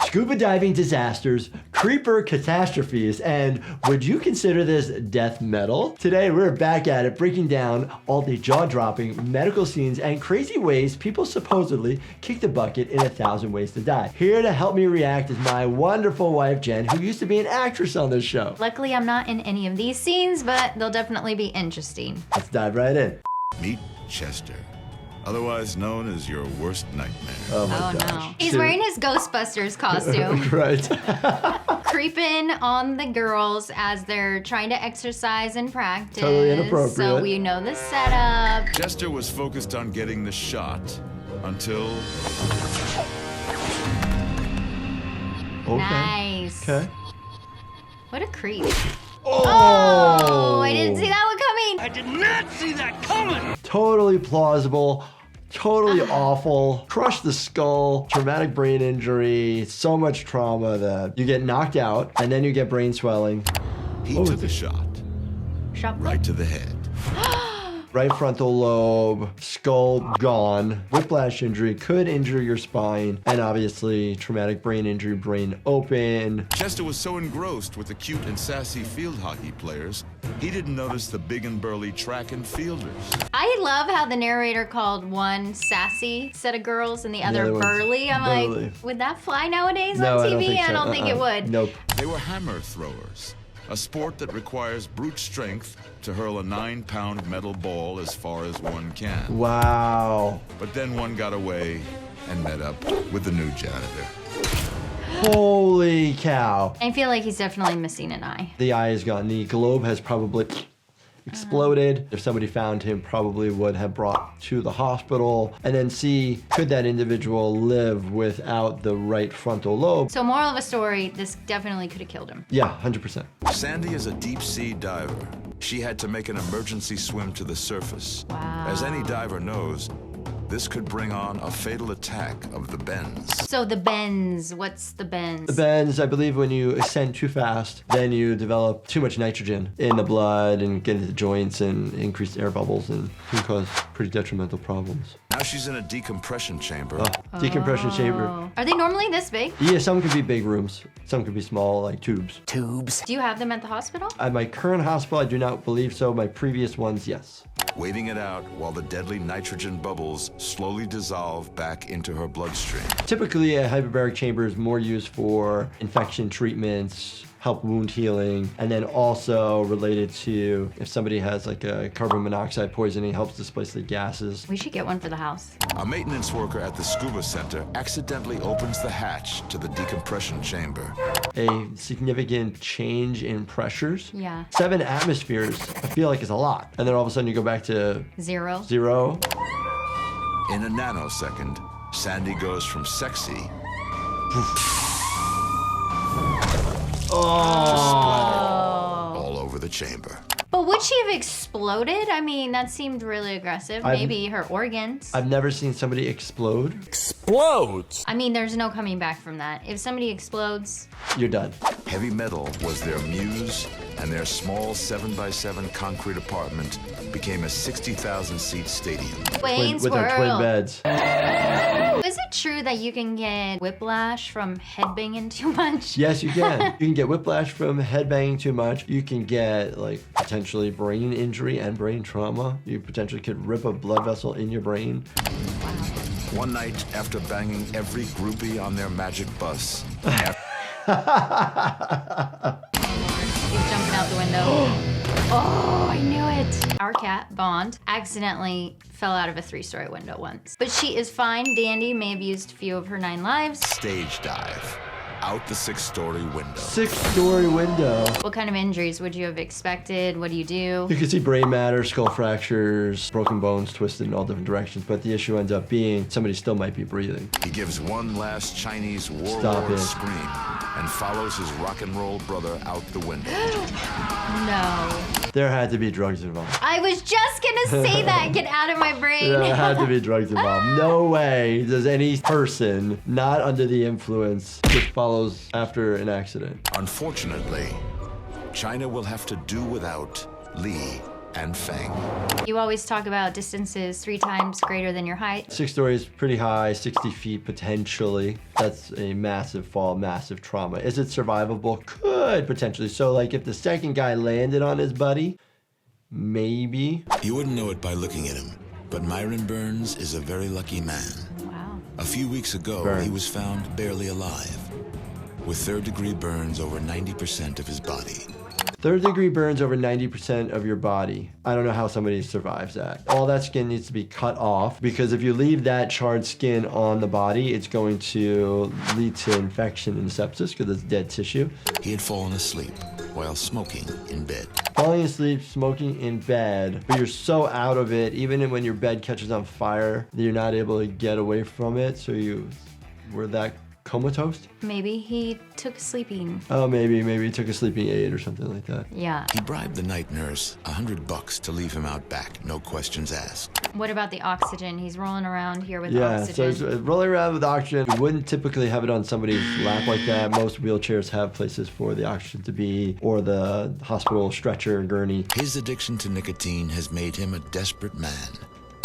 scuba diving disasters, creeper catastrophes, and would you consider this death metal? Today we're back at it, breaking down all the jaw-dropping medical scenes and crazy ways people supposedly kick the bucket in 1,000 Ways to Die. Here to help me react is my wonderful wife, Jen, who used to be an actress on this show. Luckily, I'm not in any of these scenes, but they'll definitely be interesting. Let's dive right in. Meet Chester, otherwise known as your worst nightmare. Oh my gosh. No. He's wearing his Ghostbusters costume. Right. Creeping on the girls as they're trying to exercise and practice. Totally inappropriate. So we know the setup. Chester was focused on getting the shot until... Okay. Nice. Okay. What a creep. Oh! I didn't see that one coming. I did not see that coming! Totally plausible. Totally awful. Crushed the skull. Traumatic brain injury. So much trauma that you get knocked out and then you get brain swelling. He took a shot Shot right to the head. Right frontal lobe, skull gone. Whiplash injury could injure your spine. And obviously, traumatic brain injury, brain open. Chester was so engrossed with the cute and sassy field hockey players, he didn't notice the big and burly track and fielders. I love how the narrator called one sassy set of girls and the other other one's burly. I'm burly. like, would that fly nowadays No, on I don't TV? think so. I don't think it would. Nope. They were hammer throwers, a sport that requires brute strength to hurl a 9-pound metal ball as far as one can. Wow. But then one got away and met up with the new janitor. Holy cow. I feel like he's definitely missing an eye. The eye is gone. The globe has probably exploded. If somebody found him, probably would have brought to the hospital. And then see, could that individual live without the right frontal lobe? So moral of the story, this definitely could have killed him. Yeah, 100%. Sandy is a deep-sea diver. She had to make an emergency swim to the surface. Wow. As any diver knows, this could bring on a fatal attack of the bends. So the bends, what's the bends? The bends, I believe when you ascend too fast, then you develop too much nitrogen in the blood and get into the joints and increased air bubbles and can cause pretty detrimental problems. Now she's in a decompression chamber. Decompression chamber. Oh. Are they normally this big? Yeah, some could be big rooms. Some could be small, like tubes. Do you have them at the hospital? At my current hospital, I do not believe so. My previous ones, yes. Waiting it out while the deadly nitrogen bubbles slowly dissolve back into her bloodstream. Typically, a hyperbaric chamber is more used for infection treatments, help wound healing, and then also related to if somebody has like a carbon monoxide poisoning, helps displace the gases. We should get one for the house. A maintenance worker at the scuba center accidentally opens the hatch to the decompression chamber. A significant change in pressures. Yeah. 7 atmospheres, I feel like is a lot. And then all of a sudden you go back to 0. 0. In a nanosecond, Sandy goes from sexy all over the chamber. But would she have exploded? I mean, that seemed really aggressive. Maybe her organs. I've never seen somebody explode. I mean, there's no coming back from that. If somebody explodes, You're done. Heavy metal was their muse, and their small 7x7 concrete apartment became a 60,000-seat stadium. Wayne's With our twin World. beds. Is it true that you can get whiplash from headbanging too much? Yes, you can. You can get whiplash from headbanging too much. You can get like potentially brain injury and brain trauma. You potentially could rip a blood vessel in your brain. One night, after banging every groupie on their magic bus, He's jumping out the window. Oh, I knew it. Our cat, Bond, accidentally fell out of a 3-story window once. But she is fine. Dandy may have used a few of her 9 lives. stage dive out the 6-story window. 6-story window. What kind of injuries would you have expected? What do you do? You can see brain matter, skull fractures, broken bones twisted in all different directions, but the issue ends up being somebody still might be breathing. He gives one last Chinese Stop warlord it. scream and follows his rock and roll brother out the window. No. There had to be drugs involved. I was just gonna say that. Get out of my brain. There had to be drugs involved. No way does any person not under the influence which follows after an accident. Unfortunately, China will have to do without Lee and fang. You always talk about distances 3 times greater than your height. 6 stories, pretty high, 60 feet potentially. That's a massive fall, massive trauma. Is it survivable? Could potentially. So like if the second guy landed on his buddy, maybe. You wouldn't know it by looking at him, but Myron Burns is a very lucky man. Wow. A few weeks ago, Burns. he was found barely alive, with third-degree burns over 90% of his body. Third-degree burns over 90% of your body. I don't know how somebody survives that. All that skin needs to be cut off because if you leave that charred skin on the body, it's going to lead to infection and sepsis because it's dead tissue. He had fallen asleep while smoking in bed. Falling asleep, smoking in bed, but you're so out of it, even when your bed catches on fire, that you're not able to get away from it, so you were that comatose? Maybe he took sleeping. Oh, maybe he took a sleeping aid or something like that. Yeah. He bribed the night nurse $100 to leave him out back, no questions asked. What about the oxygen? He's rolling around here with Yeah, oxygen. so it's rolling around with oxygen. We wouldn't typically have it on somebody's lap like that. Most wheelchairs have places for the oxygen to be, or the hospital stretcher, gurney. His addiction to nicotine has made him a desperate man.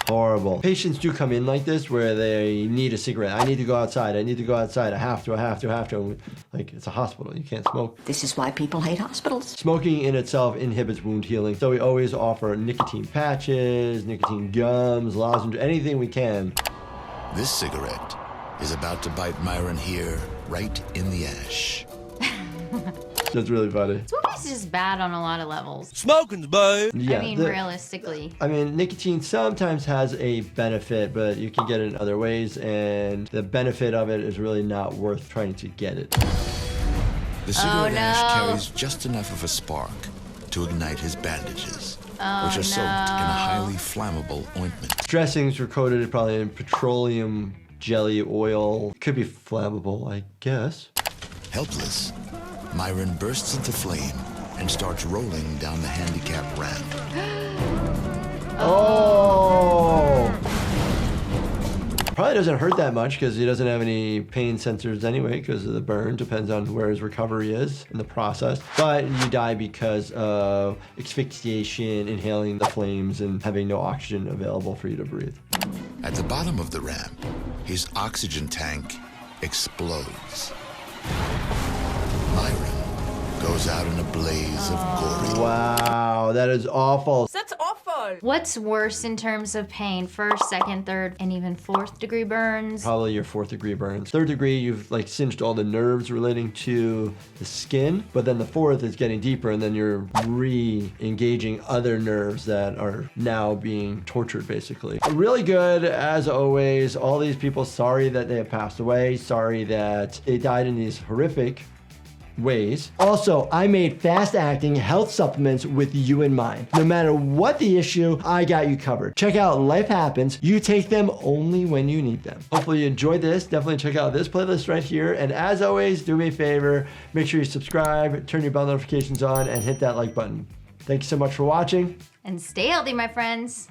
Horrible. Patients do come in like this where they need a cigarette. I need to go outside. I need to go outside. I have to. Like, it's a hospital. You can't smoke. This is why people hate hospitals. Smoking in itself inhibits wound healing. So we always offer nicotine patches, nicotine gums, lozenges, anything we can. This cigarette is about to bite Myron here, right in the ash. That's really funny. Smoking's just bad on a lot of levels. Smoking's bad. Yeah, I mean, realistically. I mean, nicotine sometimes has a benefit, but you can get it in other ways, and the benefit of it is really not worth trying to get it. The cigarette ash no. carries just enough of a spark to ignite his bandages, which are soaked in no. a highly flammable ointment. Dressings were coated probably in petroleum jelly oil. Could be flammable, I guess. Helpless, Myron bursts into flame and starts rolling down the handicap ramp. Oh! Probably doesn't hurt that much because he doesn't have any pain sensors anyway because of the burn. Depends on where his recovery is in the process. But you die because of asphyxiation, inhaling the flames, and having no oxygen available for you to breathe. At the bottom of the ramp, his oxygen tank explodes. Myron goes out in a blaze of gory. Wow, that is awful. That's awful. What's worse in terms of pain? First, second, third, and even 4th degree burns? Probably your 4th degree burns. 3rd degree, you've like singed all the nerves relating to the skin, but then the 4th is getting deeper and then you're re-engaging other nerves that are now being tortured basically. Really good, as always. All these people, sorry that they have passed away. Sorry that they died in these horrific ways. Also, I made fast-acting health supplements with you in mind. No matter what the issue, I got you covered. Check out Life Happens. You take them only when you need them. Hopefully you enjoyed this. Definitely check out this playlist right here. And as always, do me a favor, make sure you subscribe, turn your bell notifications on, and hit that like button. Thank you so much for watching. And stay healthy, my friends.